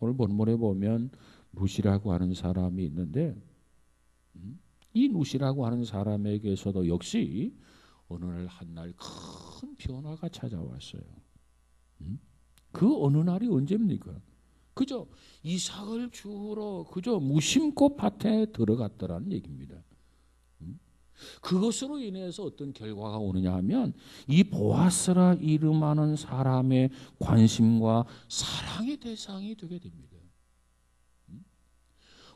오늘 본문에 보면 룻이라고 하는 사람이 있는데 이 룻이라고 하는 사람에게서도 역시 어느 날 한날 큰 변화가 찾아왔어요. 그 어느 날이 언제입니까? 그저 이삭을 주우러 그저 무심코 밭에 들어갔더라는 얘기입니다. 그것으로 인해서 어떤 결과가 오느냐 하면 이 보아스라 이름하는 사람의 관심과 사랑의 대상이 되게 됩니다.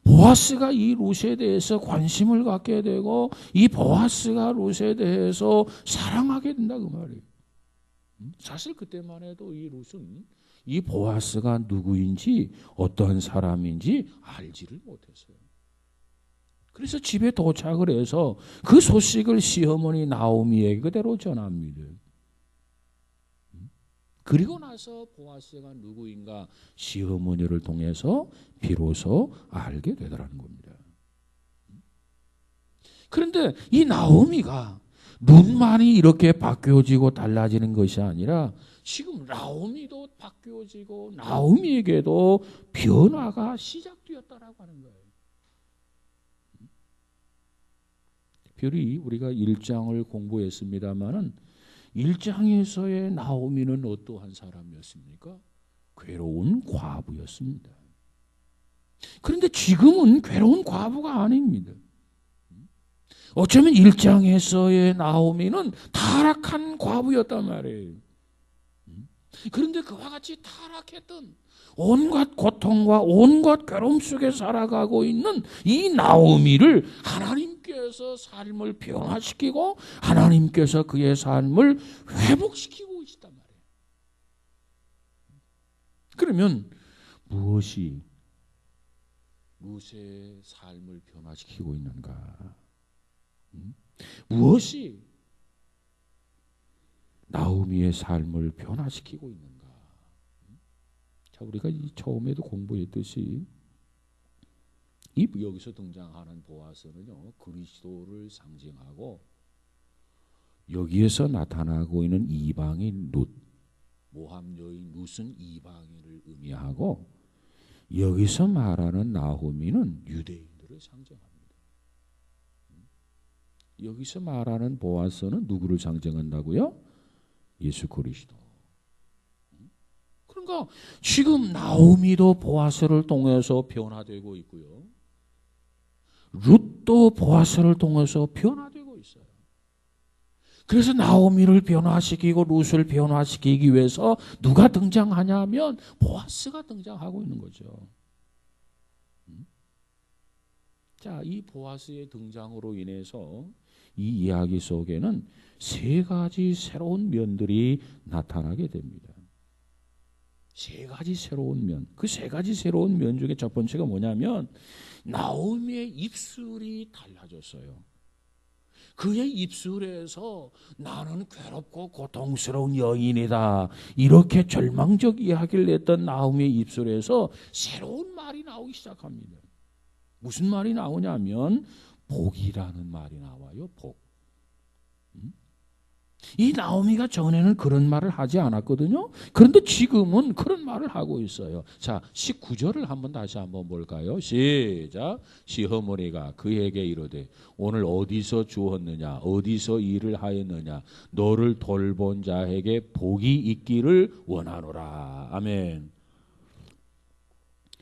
보아스가 이 룻에 대해서 관심을 갖게 되고 이 보아스가 룻에 대해서 사랑하게 된다 그 말이에요. 사실 그때만 해도 이 룻은 이 보아스가 누구인지 어떠한 사람인지 알지를 못했어요. 그래서 집에 도착을 해서 그 소식을 시어머니 나오미에게 그대로 전합니다. 그리고 나서 보아스가 누구인가 시어머니를 통해서 비로소 알게 되더라는 겁니다. 그런데 이 나오미가 눈만이 이렇게 바뀌어지고 달라지는 것이 아니라 지금 나오미도 바뀌어지고 나오미에게도 변화가 시작되었다라고 하는 거예요. 특별히 우리가 1장을 공부했습니다마는 1장에서의 나오미는 어떠한 사람이었습니까? 괴로운 과부였습니다. 그런데 지금은 괴로운 과부가 아닙니다. 어쩌면 1장에서의 나오미는 타락한 과부였단 말이에요. 그런데 그와 같이 타락했던 온갖 고통과 온갖 괴로움 속에 살아가고 있는 이 나오미를 하나님께서 삶을 변화시키고 하나님께서 그의 삶을 회복시키고 있단 말이에요. 그러면 무엇이 룻의 삶을 변화시키고 있는가? 무엇이 나오미의 삶을 변화시키고 있는가? 자, 우리가 이 처음에도 공부했듯이 이 여기서 등장하는 보아스는요 그리스도를 상징하고 여기에서 나타나고 있는 이방인 룻, 모함 여인 룻은 이방인을 의미하고 여기서 말하는 나오미는 유대인들을 상징합니다. 여기서 말하는 보아스는 누구를 상징한다고요? 예수 그리스도. 그러니까 지금 나오미도 보아스를 통해서 변화되고 있고요. 룻도 보아스를 통해서 변화되고 있어요. 그래서 나오미를 변화시키고 룻을 변화시키기 위해서 누가 등장하냐면 보아스가 등장하고 있는 거죠. 자, 이 보아스의 등장으로 인해서 이 이야기 속에는 세 가지 새로운 면들이 나타나게 됩니다. 세 가지 새로운 면. 그 세 가지 새로운 면 중에 첫 번째가 뭐냐면 나오미의 입술이 달라졌어요. 그의 입술에서 나는 괴롭고 고통스러운 여인이다. 이렇게 절망적 이야기를 했던 나오미의 입술에서 새로운 말이 나오기 시작합니다. 무슨 말이 나오냐면 복이라는 말이 나와요. 복. 이 나오미가 전에는 그런 말을 하지 않았거든요. 그런데 지금은 그런 말을 하고 있어요. 자, 19절을 한번 다시 한번 볼까요? 시작. 시어머니가 그에게 이르되 오늘 어디서 주었느냐 어디서 일을 하였느냐 너를 돌본 자에게 복이 있기를 원하노라. 아멘.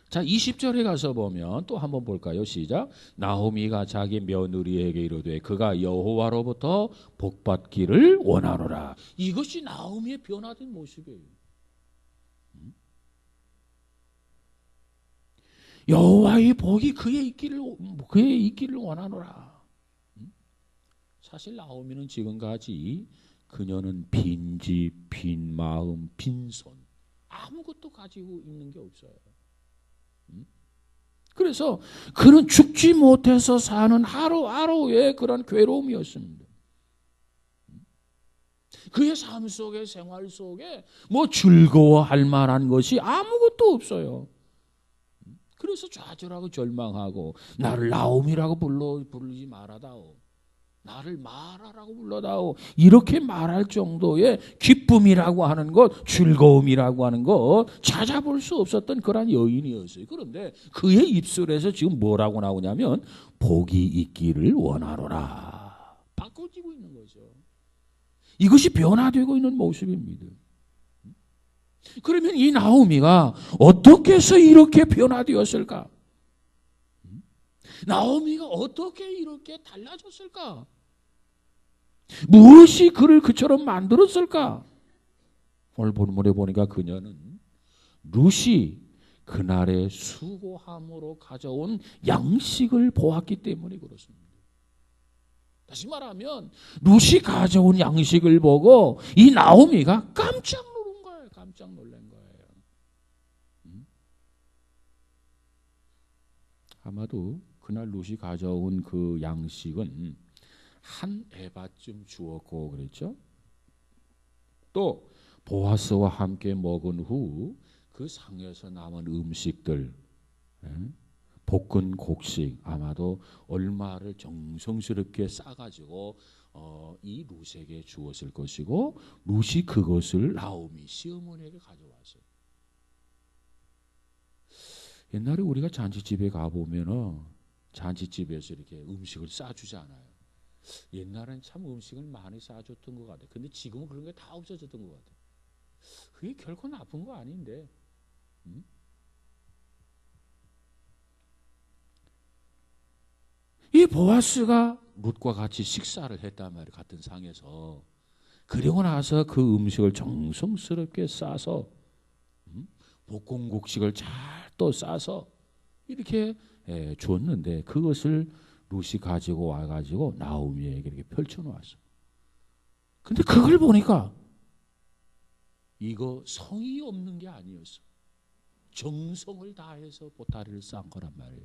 자, 20절에 가서 보면 또 한번 볼까요? 시작. 나오미가 자기 며느리에게 이르되 그가 여호와로부터 복받기를 원하노라. 이것이 나오미의 변화된 모습이에요. 여호와의 복이 그의 있기를 원하노라. 사실 나오미는 지금까지 그녀는 빈 집, 빈 마음, 빈손 아무것도 가지고 있는 게 없어요. 그래서 그는 죽지 못해서 사는 하루하루의 그런 괴로움이었습니다. 그의 삶 속에 생활 속에 뭐 즐거워할 만한 것이 아무것도 없어요. 그래서 좌절하고 절망하고 나를 나오미라고 부르지 말아다오. 나를 마라라고 불러다오. 이렇게 말할 정도의 기쁨이라고 하는 것, 즐거움이라고 하는 것 찾아볼 수 없었던 그런 여인이었어요. 그런데 그의 입술에서 지금 뭐라고 나오냐면 복이 있기를 원하노라. 바꿔지고 있는 거죠. 이것이 변화되고 있는 모습입니다. 그러면 이 나오미가 어떻게 해서 이렇게 변화되었을까? 나오미가 어떻게 이렇게 달라졌을까? 무엇이 그를 그처럼 만들었을까? 오늘 본문에 보니까 그녀는 룻이 그날의 수고함으로 가져온 양식을 보았기 때문에 그렇습니다. 다시 말하면 룻이 가져온 양식을 보고 이 나오미가 깜짝 놀란 거예요. 깜짝 놀란 거예요. 아마도 그날 룻이 가져온 그 양식은 한 에바쯤 주었고 그랬죠. 또 보아스와 함께 먹은 후 그 상에서 남은 음식들, 볶은 곡식 아마도 얼마를 정성스럽게 싸가지고 이 룻에게 주었을 것이고 룻이 그것을 나오미 시어머니에게 가져왔어요. 옛날에 우리가 잔치집에 가보면 잔치집에서 이렇게 음식을 싸주지 않아요. 옛날엔 참 음식을 많이 싸줬던 것 같아요. 근데 지금은 그런 게 다 없어졌던 것 같아요. 그게 결코 나쁜 거 아닌데. 이 보아스가 룻과 같이 식사를 했단 말이에요. 같은 상에서. 그리고 나서 그 음식을 정성스럽게 싸서 볶음국식을 잘 또 싸서 이렇게 줬는데 그것을 룻이 가지고 와가지고 나오미에게 이렇게 펼쳐놓았어. 근데 그걸 보니까 이거 성의 없는 게 아니었어. 정성을 다해서 보따리를 싼 거란 말이에요.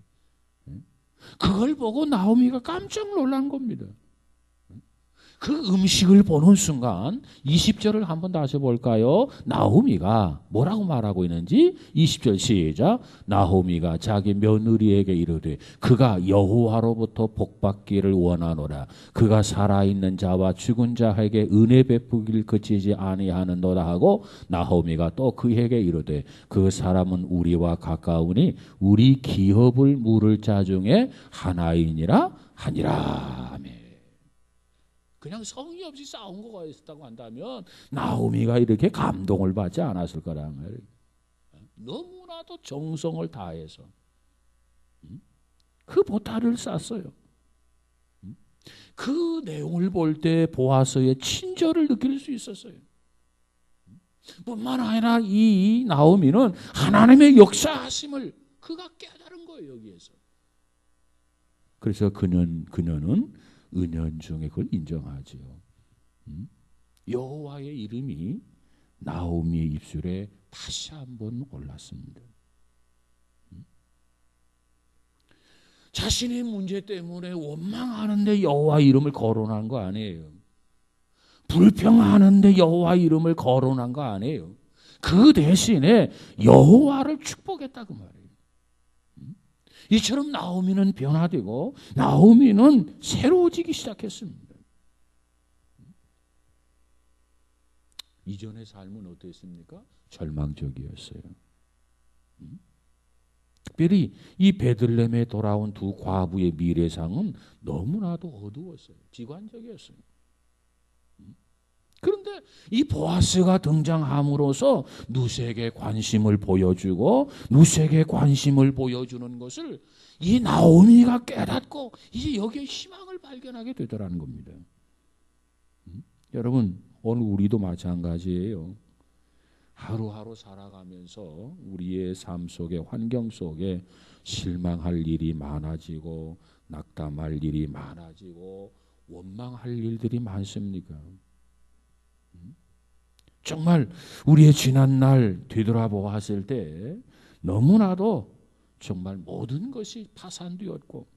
그걸 보고 나오미가 깜짝 놀란 겁니다. 그 음식을 보는 순간 20절을 한번 다시 볼까요? 나오미가 뭐라고 말하고 있는지 20절 시작. 나오미가 자기 며느리에게 이르되 그가 여호와로부터 복받기를 원하노라. 그가 살아있는 자와 죽은 자에게 은혜 베푸기를 그치지 아니하는도다 하고 나오미가 또 그에게 이르되 그 사람은 우리와 가까우니 우리 기업을 물을 자 중에 하나이니라 하니라. 아멘. 그냥 성의 없이 싸운 거가 있었다고 한다면 나오미가 이렇게 감동을 받지 않았을 거라는 거예요. 너무나도 정성을 다해서 그 보따리를 쌌어요. 그 내용을 볼 때 보아스의 친절을 느낄 수 있었어요. 뿐만 아니라 이 나오미는 하나님의 역사하심을 그가 깨달은 거예요. 여기에서. 그래서 그녀는 은연중에 그걸 인정하지요. 여호와의 이름이 나오미의 입술에 다시 한번 올랐습니다. 자신의 문제 때문에 원망하는데 여호와 이름을 거론한 거 아니에요. 불평하는데 여호와 이름을 거론한 거 아니에요. 그 대신에 여호와를 축복했다 그 말이에요. 이처럼 나오미는 변화되고 나오미는 새로워지기 시작했습니다. 이전의 삶은 어땠습니까? 절망적이었어요. 특별히 이 베들레헴에 돌아온 두 과부의 미래상은 너무나도 어두웠어요. 비관적이었어요. 그런데 이 보아스가 등장함으로써 룻에게 관심을 보여주고 룻에게 관심을 보여주는 것을 이 나오미가 깨닫고 이제 여기에 희망을 발견하게 되더라는 겁니다. 여러분 오늘 우리도 마찬가지예요. 하루하루 살아가면서 우리의 삶 속에 환경 속에 실망할 일이 많아지고 낙담할 일이 많아지고 원망할 일들이 많습니까? 정말 우리의 지난 날 되돌아보았을 때 너무나도 정말 모든 것이 파산되었고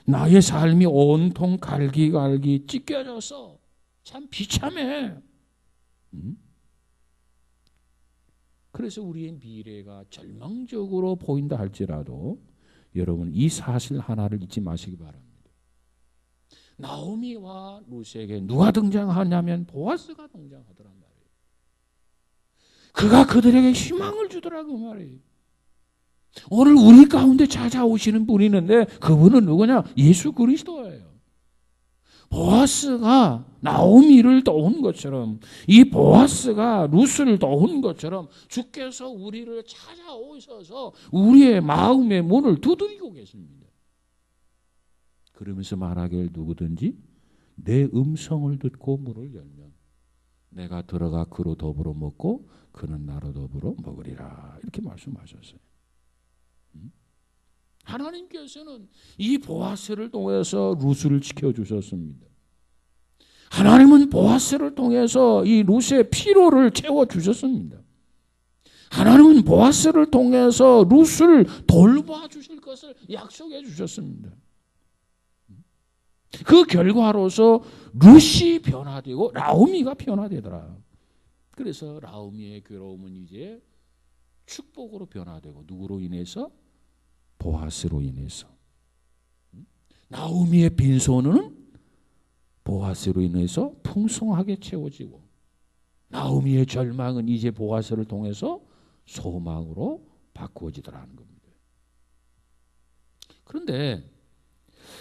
나의 삶이 온통 갈기갈기 찢겨져서 참 비참해. 그래서 우리의 미래가 절망적으로 보인다 할지라도 여러분 이 사실 하나를 잊지 마시기 바랍니다. 나오미와 룻에게 누가 등장하냐면 보아스가 등장하더란 말이에요. 그가 그들에게 희망을 주더라고 말이에요. 오늘 우리 가운데 찾아오시는 분이 있는데 그분은 누구냐? 예수 그리스도예요. 보아스가 나오미를 도운 것처럼, 이 보아스가 룻을 도운 것처럼 주께서 우리를 찾아오셔서 우리의 마음의 문을 두드리고 계십니다. 그러면서 말하길 누구든지 내 음성을 듣고 문을 열면 내가 들어가 그로 더불어 먹고 그는 나로 더불어 먹으리라. 이렇게 말씀하셨어요. 하나님께서는 이 보아스를 통해서 룻을 지켜주셨습니다. 하나님은 보아스를 통해서 이 룻의 필요를 채워주셨습니다. 하나님은 보아스를 통해서 룻을 돌봐주실 것을 약속해 주셨습니다. 그 결과로서 룻이 변화되고 나오미가 변화되더라. 그래서 나오미의 괴로움은 이제 축복으로 변화되고, 누구로 인해서? 보아스로 인해서. 나오미의 빈손은 보아스로 인해서 풍성하게 채워지고, 나오미의 절망은 이제 보아스를 통해서 소망으로 바꾸어지더라는 겁니다. 그런데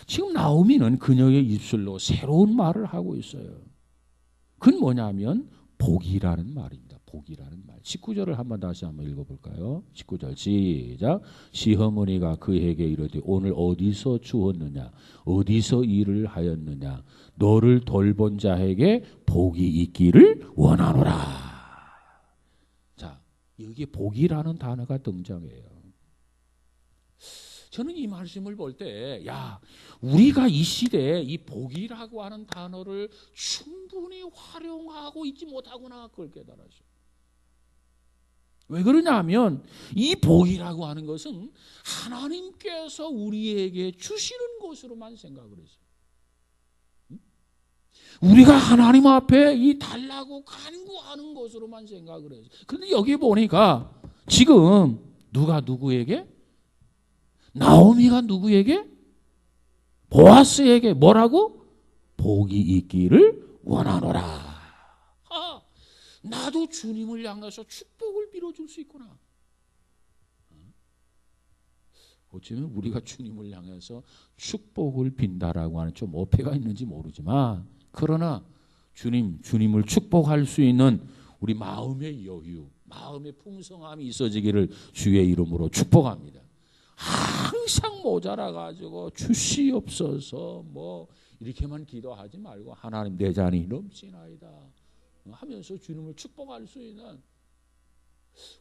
지금 나오미는 그녀의 입술로 새로운 말을 하고 있어요. 그건 뭐냐면 복이라는 말입니다. 복이라는 말. 19절을 한번 다시 한번 읽어볼까요? 19절 시작. 시어머니가 그에게 이르되 오늘 어디서 주었느냐? 어디서 일을 하였느냐? 너를 돌본 자에게 복이 있기를 원하노라. 자, 여기 복이라는 단어가 등장해요. 저는 이 말씀을 볼 때, 우리가 이 시대에 이 복이라고 하는 단어를 충분히 활용하고 있지 못하구나, 그걸 깨달았어요. 왜 그러냐면 이 복이라고 하는 것은 하나님께서 우리에게 주시는 것으로만 생각을 했어요. 우리가 하나님 앞에 이 달라고 간구하는 것으로만 생각을 했어요. 그런데 여기 보니까 지금 누가 누구에게? 나오미가 누구에게? 보아스에게 뭐라고? 복이 있기를 원하노라. 나도 주님을 향해서 축복을 빌어줄 수 있구나. 어쩌면 우리가 주님을 향해서 축복을 빈다라고 하는 좀 어폐가 있는지 모르지만, 그러나 주님을 축복할 수 있는 우리 마음의 여유, 마음의 풍성함이 있어지기를 주의 이름으로 축복합니다. 항상 모자라가지고 주시옵소서 뭐 이렇게만 기도하지 말고 하나님 내 잔이 넘치나이다 하면서 주님을 축복할 수 있는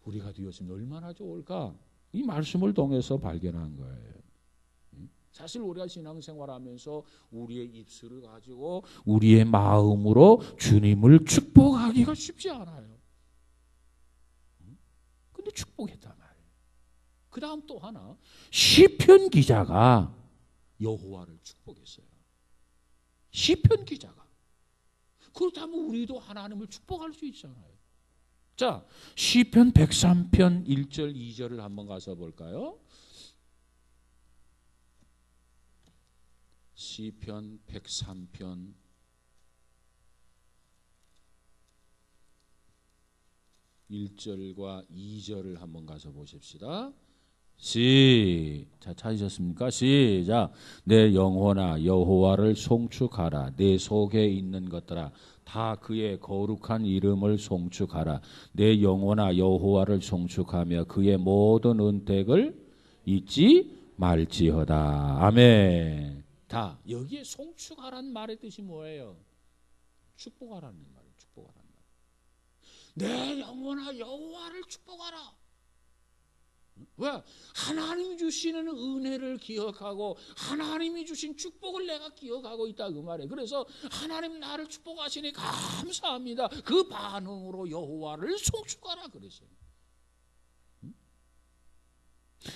우리가 되었으면 얼마나 좋을까? 이 말씀을 통해서 발견한 거예요. 사실 우리가 신앙생활하면서 우리의 입술을 가지고 우리의 마음으로 주님을 축복하기가 쉽지 않아요. 근데 축복했단 말이에요. 그 다음 또 하나, 시편 기자가 여호와를 축복했어요. 시편 기자가. 그렇다면 우리도 하나님을 축복할 수 있잖아요. 자, 시편 103편 1절 2절을 한번 가서 볼까요? 시편 103편 1절과 2절을 한번 가서 보십시다. 자, 찾으셨습니까? 시작. 내 영혼아 여호와를 송축하라. 내 속에 있는 것들아 다 그의 거룩한 이름을 송축하라. 내 영혼아 여호와를 송축하며 그의 모든 은택을 잊지 말지어다. 아멘. 다 여기에 송축하라는 말의 뜻이 뭐예요? 축복하라는 말이에요. 축복하라는 말. 내 영혼아 여호와를 축복하라. 왜? 하나님이 주시는 은혜를 기억하고 하나님이 주신 축복을 내가 기억하고 있다 그 말이에요. 그래서 하나님 나를 축복하시니 감사합니다. 그 반응으로 여호와를 송축하라 그랬어요.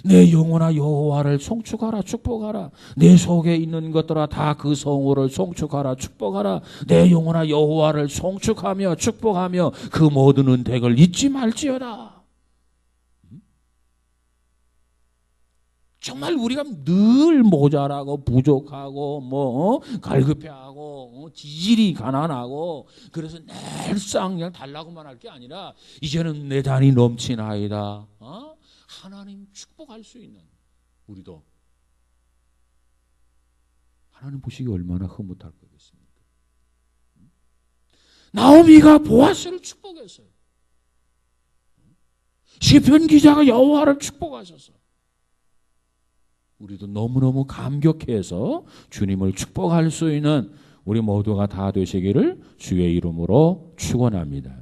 내 영혼아 여호와를 송축하라 축복하라. 내 속에 있는 것들아 다 그 성호를 송축하라 축복하라. 내 영혼아 여호와를 송축하며 축복하며 그 모든 은택을 잊지 말지어다. 정말 우리가 늘 모자라고 부족하고 갈급해하고 지질이 가난하고 그래서 늘상 그냥 달라고만 할 게 아니라 이제는 내 잔이 넘치나이다. 하나님 축복할 수 있는 우리도 하나님 보시기 얼마나 흐뭇할 거겠습니까? 나오미가 보아스를 축복했어요. 시편 기자가 여호와를 축복하셔서 우리도 너무너무 감격해서 주님을 축복할 수 있는 우리 모두가 다 되시기를 주의 이름으로 축원합니다.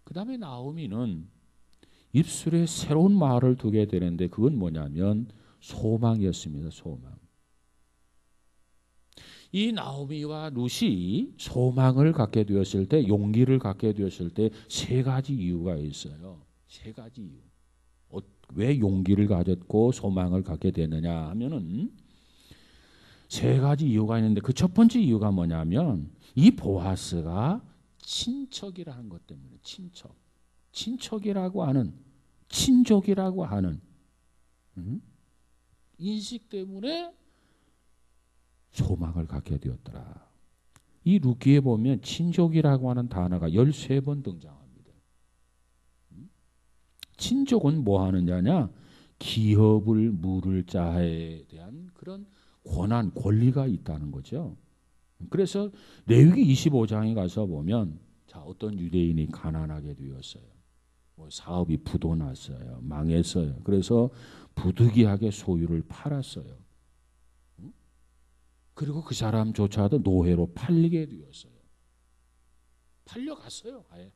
그 다음에 나오미는 입술에 새로운 말을 두게 되는데 그건 뭐냐면 소망이었습니다. 소망. 이 나오미와 룻이 소망을 갖게 되었을 때, 용기를 갖게 되었을 때 세 가지 이유가 있어요. 세 가지 이유. 왜 용기를 가졌고 소망을 갖게 되느냐 하면은 세 가지 이유가 있는데 그 첫 번째 이유가 뭐냐면 이 보아스가 친척이라는 것 때문에 친척이라고 하는 친족이라고 하는 인식 때문에 소망을 갖게 되었더라. 이 룻기에 보면 친족이라고 하는 단어가 13번 등장합니다. 친족은 뭐 하는 자냐? 기업을 물을 자에 대한 그런 권한, 권리가 있다는 거죠. 그래서 레위기 25장에 가서 보면 자, 어떤 유대인이 가난하게 되었어요. 사업이 부도났어요. 망했어요. 그래서 부득이하게 소유를 팔았어요. 그리고 그 사람조차도 노예로 팔리게 되었어요. 팔려갔어요. 아예.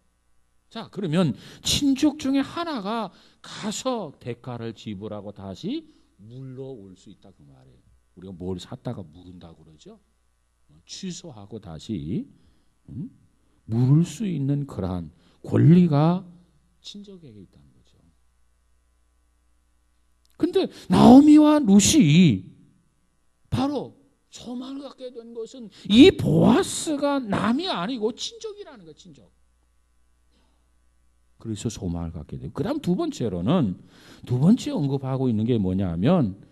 자, 그러면 친족 중에 하나가 가서 대가를 지불하고 다시 물러올 수 있다 그 말이에요. 우리가 뭘 샀다가 물은다고 그러죠. 취소하고 다시 물을 수 있는 그러한 권리가 친족에게 있다는 거죠. 근데 나오미와 룻이 바로 소망을 갖게 된 것은 이 보아스가 남이 아니고 친족이라는 거예요. 친족. 그래서 소망을 갖게 되고 그 다음 두 번째 언급하고 있는 게 뭐냐 하면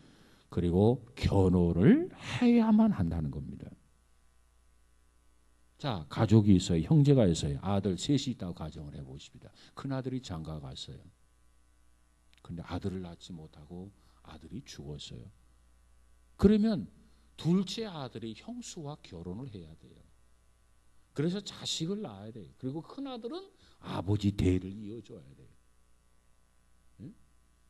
그리고 결혼을 해야만 한다는 겁니다. 자, 가족이 있어요. 형제가 있어요. 아들 셋이 있다고 가정을 해보십니다. 큰아들이 장가 갔어요. 근데 아들을 낳지 못하고 아들이 죽었어요. 그러면 둘째 아들이 형수와 결혼을 해야 돼요. 그래서 자식을 낳아야 돼요. 그리고 큰아들은 아버지 대를 이어줘야 돼요.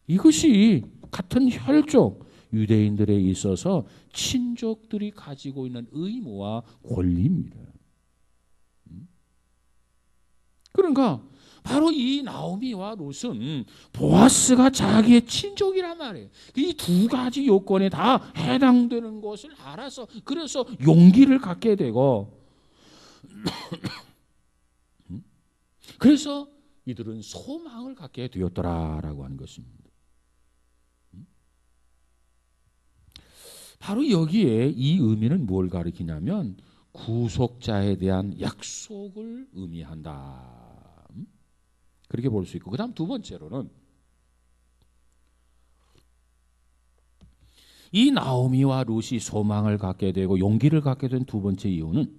이것이 같은 혈족 유대인들에 있어서 친족들이 가지고 있는 의무와 권리입니다. 그러니까 바로 이 나오미와 룻은 보아스가 자기의 친족이란 말이에요. 이 두 가지 요건에 다 해당되는 것을 알아서 그래서 용기를 갖게 되고 그래서 이들은 소망을 갖게 되었더라라고 하는 것입니다. 바로 여기에 이 의미는 뭘 가리키냐면 구속자에 대한 약속을 의미한다. 그렇게 볼 수 있고 그 다음 두 번째로는 이 나오미와 룻이 소망을 갖게 되고 용기를 갖게 된 두 번째 이유는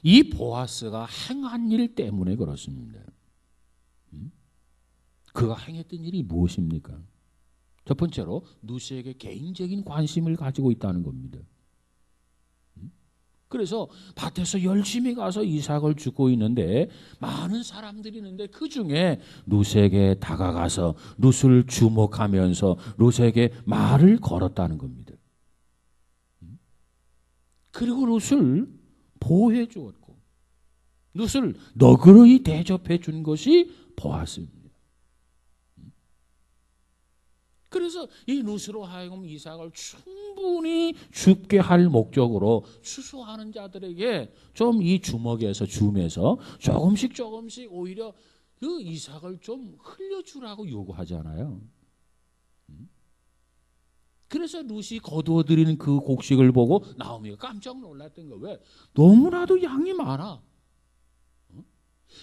이 보아스가 행한 일 때문에 그렇습니다. 그가 행했던 일이 무엇입니까? 첫 번째로 룻에게 개인적인 관심을 가지고 있다는 겁니다. 그래서 밭에서 열심히 가서 이삭을 주고 있는데 많은 사람들이 있는데 그중에 룻에게 다가가서 룻을 주목하면서 룻에게 말을 걸었다는 겁니다. 그리고 룻을 보호해 주었고 룻을 너그러이 대접해 준 것이 보아스입니다. 그래서 이 룻으로 하여금 이삭을 충분히 줍게 할 목적으로 추수하는 자들에게 좀 이 주먹에서 줌에서 조금씩 오히려 그 이삭을 좀 흘려주라고 요구하잖아요. 그래서 룻이 거두어들이는 그 곡식을 보고 나오미가 깜짝 놀랐던 거예요. 왜? 너무나도 양이 많아.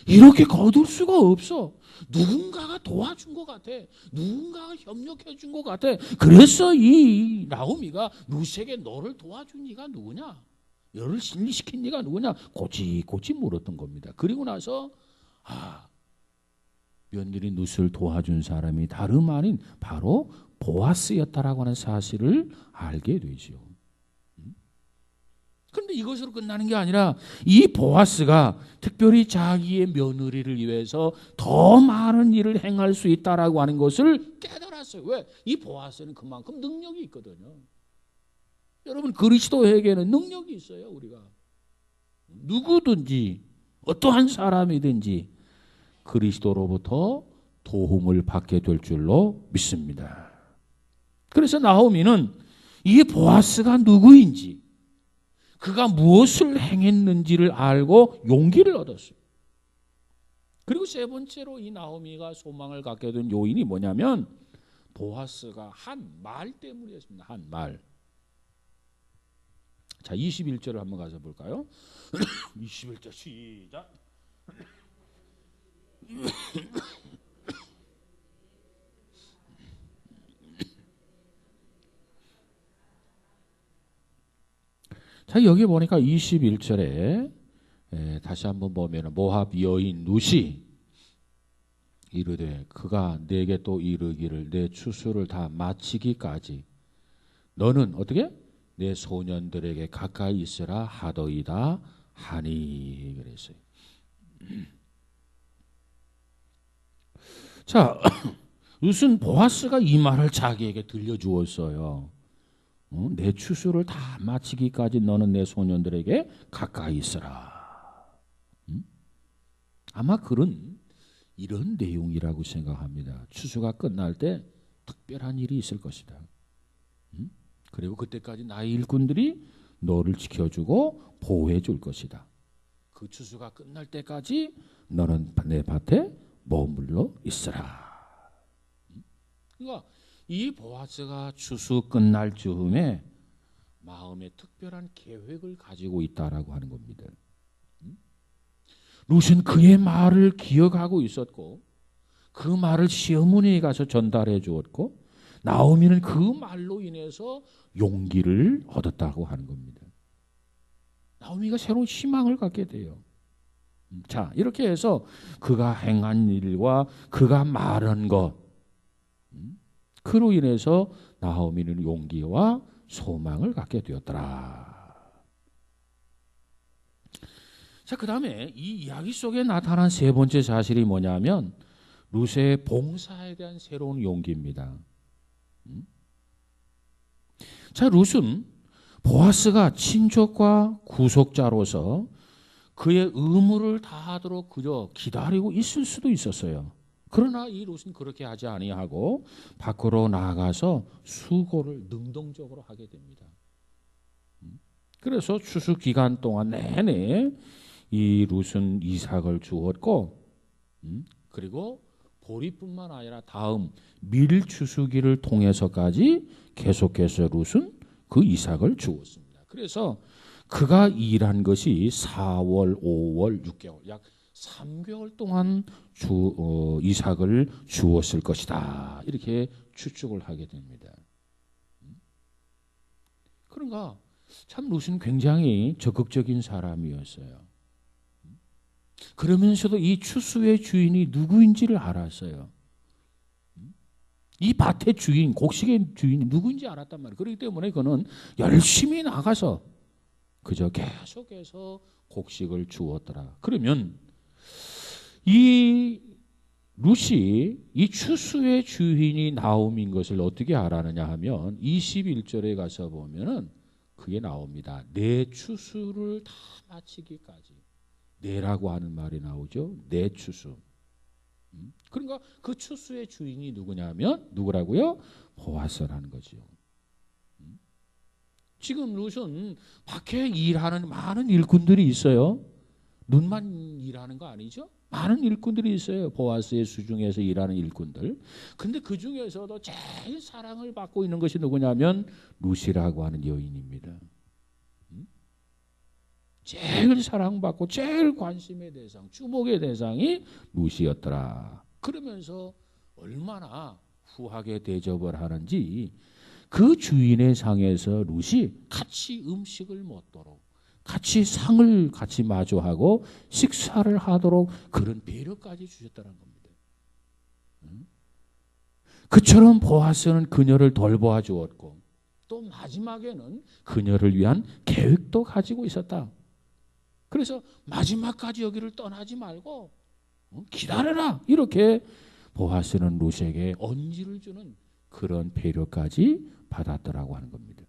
이렇게 거둘 수가 없어. 누군가가 도와준 것 같아. 누군가가 협력해 준 것 같아. 그래서 이 나오미가 루시에게 너를 도와준 이가 누구냐? 너를 승리시킨 이가 누구냐? 고치 물었던 겁니다. 그리고 나서 며느리 룻을 도와준 사람이 다름 아닌 바로 보아스였다라고 하는 사실을 알게 되죠. 그런데 이것으로 끝나는 게 아니라 이 보아스가 특별히 자기의 며느리를 위해서 더 많은 일을 행할 수 있다라고 하는 것을 깨달았어요. 왜? 이 보아스는 그만큼 능력이 있거든요. 여러분, 그리스도에게는 능력이 있어요. 우리가 누구든지 어떠한 사람이든지 그리스도로부터 도움을 받게 될 줄로 믿습니다. 그래서 나오미는 이 보아스가 누구인지, 그가 무엇을 행했는지를 알고 용기를 얻었어요. 그리고 세 번째로 이 나오미가 소망을 갖게 된 요인이 뭐냐면 보아스가 한 말 때문이었습니다. 한 말. 자, 21절을 한번 가서 볼까요? 21절 시작. 자, 여기 보니까 21절에 다시 한번 보면 모압 여인 룻이 이르되 그가 내게 또 이르기를 내 추수를 다 마치기까지 너는 어떻게? 내 소년들에게 가까이 있으라 하더이다 하니 그랬어요. 자, 룻은 보아스가 이 말을 자기에게 들려주었어요. 내 추수를 다 마치기까지 너는 내 소년들에게 가까이 있으라. 아마 이런 내용이라고 생각합니다. 추수가 끝날 때 특별한 일이 있을 것이다. 그리고 그때까지 나의 일꾼들이 너를 지켜주고 보호해 줄 것이다. 그 추수가 끝날 때까지 너는 내 밭에 머물러 있으라. 그러니까 이 보아스가 추수 끝날 즈음에 마음에 특별한 계획을 가지고 있다라고 하는 겁니다. 룻은 그의 말을 기억하고 있었고 그 말을 시어머니에 가서 전달해 주었고 나오미는 그 말로 인해서 용기를 얻었다고 하는 겁니다. 나오미가 새로운 희망을 갖게 돼요. 자, 이렇게 해서 그가 행한 일과 그가 말한 것, 그로 인해서 나오미는 용기와 소망을 갖게 되었더라. 자, 그 다음에 이 이야기 속에 나타난 세 번째 사실이 뭐냐면 룻의 봉사에 대한 새로운 용기입니다. 자, 룻은 보아스가 친족과 구속자로서 그의 의무를 다하도록 그저 기다리고 있을 수도 있었어요. 그러나 이 룻은 그렇게 하지 아니하고 밖으로 나가서 수고를 능동적으로 하게 됩니다. 그래서 추수 기간 동안 내내 이 룻은 이삭을 주었고 그리고 보리뿐만 아니라 다음 밀 추수기를 통해서까지 계속해서 룻은 그 이삭을 주었습니다. 그래서 그가 일한 것이 4월, 5월, 6개월 약 3개월 동안 이삭을 주었을 것이다. 이렇게 추측을 하게 됩니다. 그런가 참 룻은 굉장히 적극적인 사람이었어요. 그러면서도 이 추수의 주인이 누구인지를 알았어요. 이 밭의 주인, 곡식의 주인이 누구인지 알았단 말이에요. 그렇기 때문에 그는 열심히 나가서 그저 계속해서 곡식을 주었더라. 그러면 이 룻이 이 추수의 주인이 나오미인 것을 어떻게 알았느냐 하면 21절에 가서 보면은 그게 나옵니다. 내 추수를 다 마치기까지. 내라고 하는 말이 나오죠. 내 추수. 그러니까 그 추수의 주인이 누구냐면 누구라고요? 보아스라는 거죠. 지금 룻은 밖에 일하는 많은 일꾼들이 있어요. 룻만 일하는 거 아니죠? 많은 일꾼들이 있어요. 보아스의 수중에서 일하는 일꾼들. 근데 그 중에서도 제일 사랑을 받고 있는 것이 누구냐면 룻이라고 하는 여인입니다. 제일 사랑받고 제일 관심의 대상, 주목의 대상이 룻이었더라. 그러면서 얼마나 후하게 대접을 하는지 그 주인의 상에서 룻이 같이 음식을 먹도록, 같이 상을 같이 마주하고 식사를 하도록 그런 배려까지 주셨다는 겁니다. 그처럼 보아스는 그녀를 돌보아 주었고 또 마지막에는 그녀를 위한 계획도 가지고 있었다. 그래서 마지막까지 여기를 떠나지 말고 기다려라. 이렇게 보아스는 룻에게 언지를 주는 그런 배려까지 받았더라고 하는 겁니다.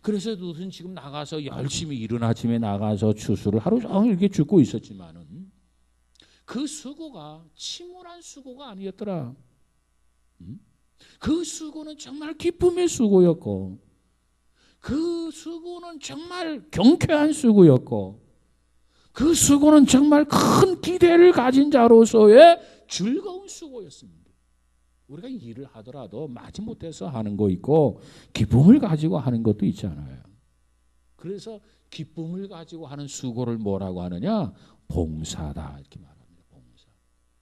그래서 룻은 지금 나가서 열심히 이른 아침에 나가서 추수를 하루 종일 이렇게 줍고 있었지만은 그 수고가 침울한 수고가 아니었더라. 그 수고는 정말 기쁨의 수고였고 그 수고는 정말 경쾌한 수고였고 그 수고는 정말 큰 기대를 가진 자로서의 즐거운 수고였습니다. 우리가 일을 하더라도 마지못해서 하는 거 있고 기쁨을 가지고 하는 것도 있잖아요. 그래서 기쁨을 가지고 하는 수고를 뭐라고 하느냐? 봉사다 이렇게 말합니다. 봉사.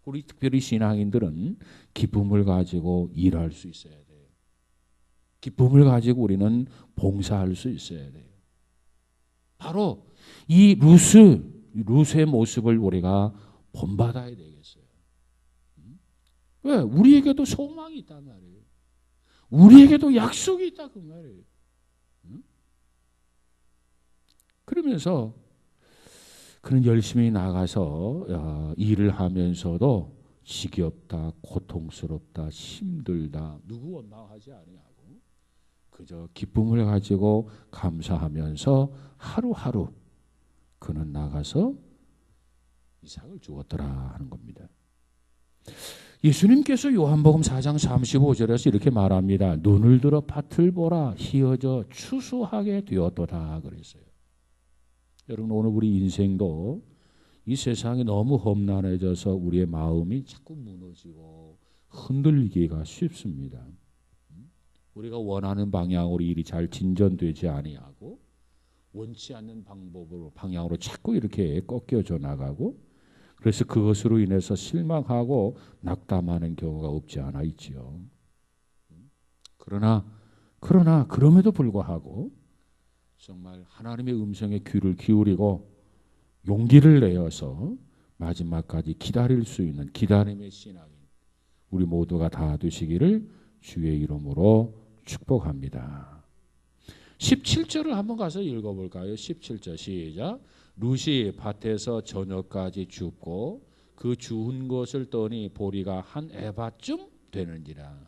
우리 특별히 신앙인들은 기쁨을 가지고 일할 수 있어야 돼요. 기쁨을 가지고 우리는 봉사할 수 있어야 돼요. 바로 이 룻의 모습을 우리가 본받아야 되겠어요. 왜? 우리에게도 소망이 있단 말이에요. 우리에게도 약속이 있다 그 말이에요. 그러면서 그는 열심히 나가서 일을 하면서도 지겹다, 고통스럽다, 힘들다, 누구 원망하지 아니하고 그저 기쁨을 가지고 감사하면서 하루하루 그는 나가서 이삭을 주었더라 하는 겁니다. 예수님께서 요한복음 4장 35절에서 이렇게 말합니다. 눈을 들어 밭을 보라 희어져 추수하게 되었도다 그랬어요. 여러분 오늘 우리 인생도 이 세상이 너무 험난해져서 우리의 마음이 자꾸 무너지고 흔들리기가 쉽습니다. 우리가 원하는 방향으로 일이 잘 진전되지 아니하고 원치 않는 방향으로 자꾸 이렇게 꺾여져 나가고 그래서 그것으로 인해서 실망하고 낙담하는 경우가 없지 않아 있지요. 그러나 그럼에도 불구하고 정말 하나님의 음성에 귀를 기울이고 용기를 내어서 마지막까지 기다릴 수 있는 기다림의 신앙인 우리 모두가 다 되시기를 주의 이름으로 축복합니다. 17절을 한번 가서 읽어볼까요? 17절 시작. 룻이 밭에서 저녁까지 줍고 그 주운 것을 떠니 보리가 한 에바쯤 되는지라.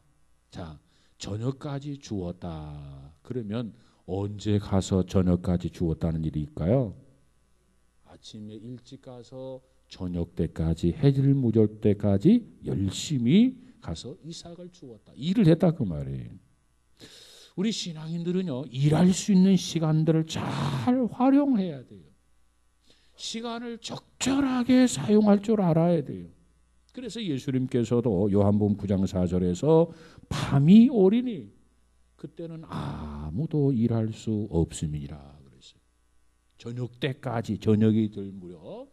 자, 저녁까지 주었다. 그러면 언제 가서 저녁까지 주었다는 일일까요? 아침에 일찍 가서 저녁 때까지 해질 무절 때까지 열심히 가서 이삭을 주었다. 일을 했다 그 말이에요. 우리 신앙인들은요 일할 수 있는 시간들을 잘 활용해야 돼요. 시간을 적절하게 사용할 줄 알아야 돼요. 그래서 예수님께서도 요한복음 9장 4절에서 밤이 오리니 그때는 아무도 일할 수 없음이니라 그랬어요. 저녁 때까지 저녁이 될 무렵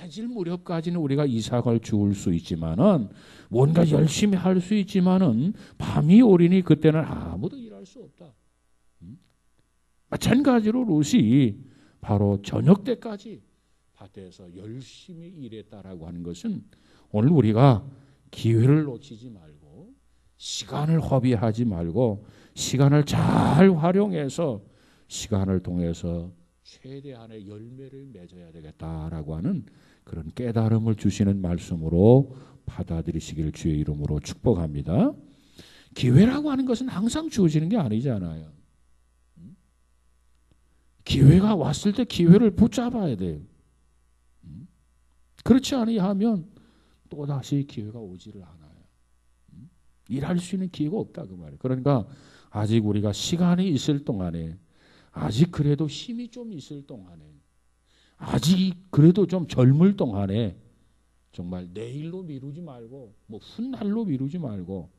해질 무렵까지는 우리가 이삭을 주울 수 있지만은 뭔가 열심히 할 수 있지만은 밤이 오리니 그때는 아무도 일할 수 없다. 마찬가지로 룻이 바로 저녁 때까지 밭에서 열심히 일했다라고 하는 것은 오늘 우리가 기회를 놓치지 말고 시간을 허비하지 말고 시간을 잘 활용해서 시간을 통해서 최대한의 열매를 맺어야 되겠다라고 하는 그런 깨달음을 주시는 말씀으로 받아들이시길 주의 이름으로 축복합니다. 기회라고 하는 것은 항상 주어지는 게 아니잖아요. 기회가 왔을 때 기회를 붙잡아야 돼요. 그렇지 아니하면 또다시 기회가 오지를 않아요. 일할 수 있는 기회가 없다 그 말이에요. 그러니까 아직 우리가 시간이 있을 동안에 아직 그래도 힘이 좀 있을 동안에 아직 그래도 좀 젊을 동안에 정말 내일로 미루지 말고 뭐 훗날로 미루지 말고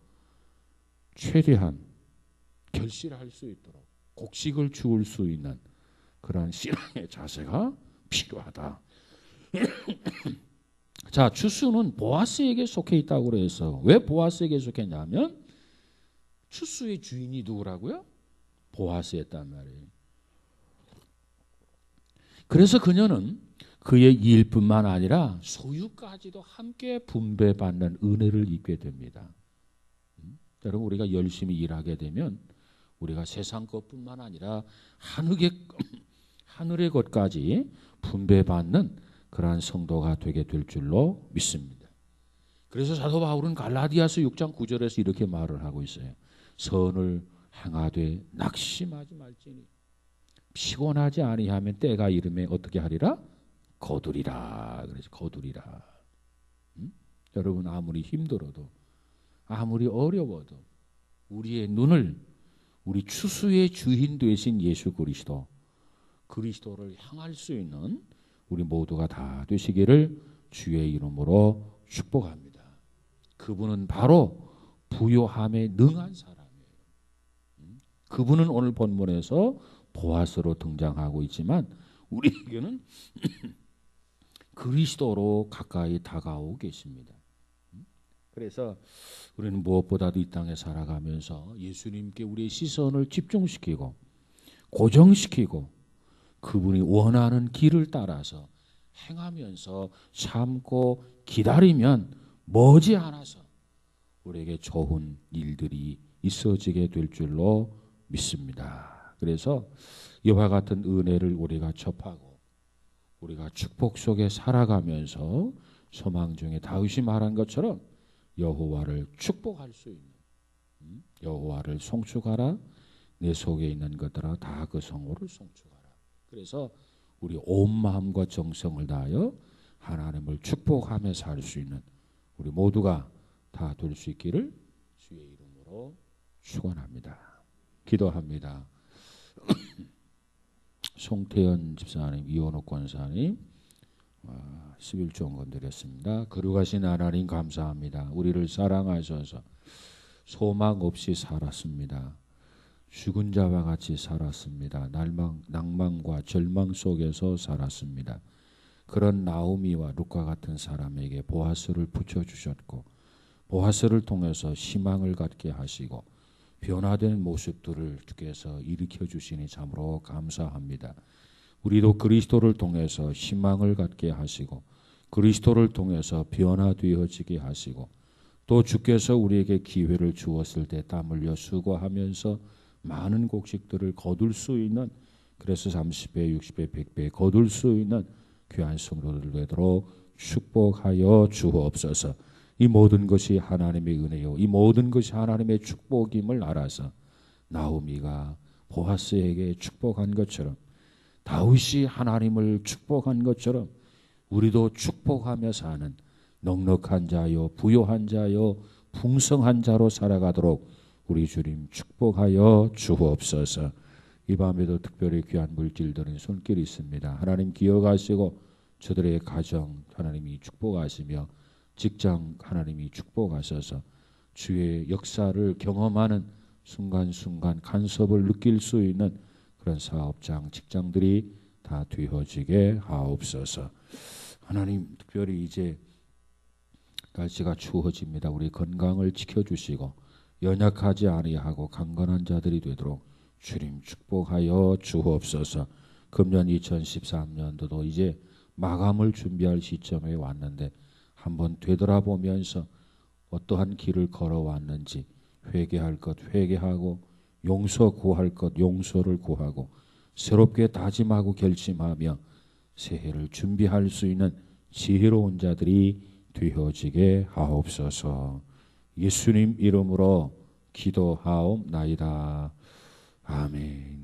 최대한 결실할 수 있도록 곡식을 주울 수 있는 그러한 신앙의 자세가 필요하다. 자, 추수는 보아스에게 속해 있다고 그래서 왜 보아스에게 속했냐면 추수의 주인이 누구라고요? 보아스였단 말이에요. 그래서 그녀는 그의 일뿐만 아니라 소유까지도 함께 분배받는 은혜를 입게 됩니다. 여러분, 우리가 열심히 일하게 되면 우리가 세상 것뿐만 아니라 하늘의 것까지 분배받는 그러한 성도가 되게 될 줄로 믿습니다. 그래서 사도 바울은 갈라디아서 6장 9절에서 이렇게 말을 하고 있어요. 선을 행하되 낙심하지 말지니 피곤하지 아니하면 때가 이르매 어떻게 하리라? 거두리라. 그래서 거두리라. 여러분, 아무리 힘들어도 아무리 어려워도 우리의 눈을 우리 추수의 주인 되신 예수 그리스도를 향할 수 있는 우리 모두가 다 되시기를 주의 이름으로 축복합니다. 그분은 바로 부요함에 능한 사람이에요. 그분은 오늘 본문에서 보아스로 등장하고 있지만 우리에게는 그리스도로 가까이 다가오고 계십니다. 그래서 우리는 무엇보다도 이 땅에 살아가면서 예수님께 우리의 시선을 집중시키고 고정시키고 그분이 원하는 길을 따라서 행하면서 참고 기다리면 머지않아서 우리에게 좋은 일들이 있어지게 될 줄로 믿습니다. 그래서 이와 같은 은혜를 우리가 접하고 우리가 축복 속에 살아가면서 소망 중에 다윗이 말한 것처럼 여호와를 축복할 수 있는 여호와를 송축하라. 내 속에 있는 것들아 다 그 성호를 송축하라. 그래서 우리 온 마음과 정성을 다하여 하나님을 축복하며 살 수 있는 우리 모두가 다 될 수 있기를 주의 이름으로 축원합니다. 기도합니다. 송태현 집사님, 이원옥 권사님 11조 원금 드렸습니다. 거룩하신 하나님 감사합니다. 우리를 사랑하셔서 소망 없이 살았습니다. 죽은 자와 같이 살았습니다. 낭만과 절망 속에서 살았습니다. 그런 나오미와 룻과 같은 사람에게 보아스를 붙여주셨고 보아스를 통해서 희망을 갖게 하시고 변화된 모습들을 주께서 일으켜 주시니 참으로 감사합니다. 우리도 그리스도를 통해서 희망을 갖게 하시고 그리스도를 통해서 변화되어지게 하시고 또 주께서 우리에게 기회를 주었을 때 땀 흘려 수고하면서 많은 곡식들을 거둘 수 있는 그래서 30배, 60배, 100배 거둘 수 있는 귀한 성도들 되도록 축복하여 주옵소서. 이 모든 것이 하나님의 은혜요 이 모든 것이 하나님의 축복임을 알아서 나오미가 보아스에게 축복한 것처럼 다윗이 하나님을 축복한 것처럼 우리도 축복하며 사는 넉넉한 자요 부요한 자요 풍성한 자로 살아가도록 우리 주님 축복하여 주옵소서. 이 밤에도 특별히 귀한 물질들은 손길이 있습니다. 하나님 기억하시고 저들의 가정 하나님이 축복하시며 직장 하나님이 축복하셔서 주의 역사를 경험하는 순간순간 간섭을 느낄 수 있는 그런 사업장 직장들이 다 되어지게 하옵소서. 하나님 특별히 이제 날씨가 추워집니다. 우리 건강을 지켜주시고 연약하지 아니하고 강건한 자들이 되도록 주님 축복하여 주옵소서. 금년 2013년도도 이제 마감을 준비할 시점에 왔는데 한번 되돌아보면서 어떠한 길을 걸어왔는지 회개할 것 회개하고 용서 구할 것 용서를 구하고 새롭게 다짐하고 결심하며 새해를 준비할 수 있는 지혜로운 자들이 되어지게 하옵소서. 예수님 이름으로 기도하옵나이다. 아멘.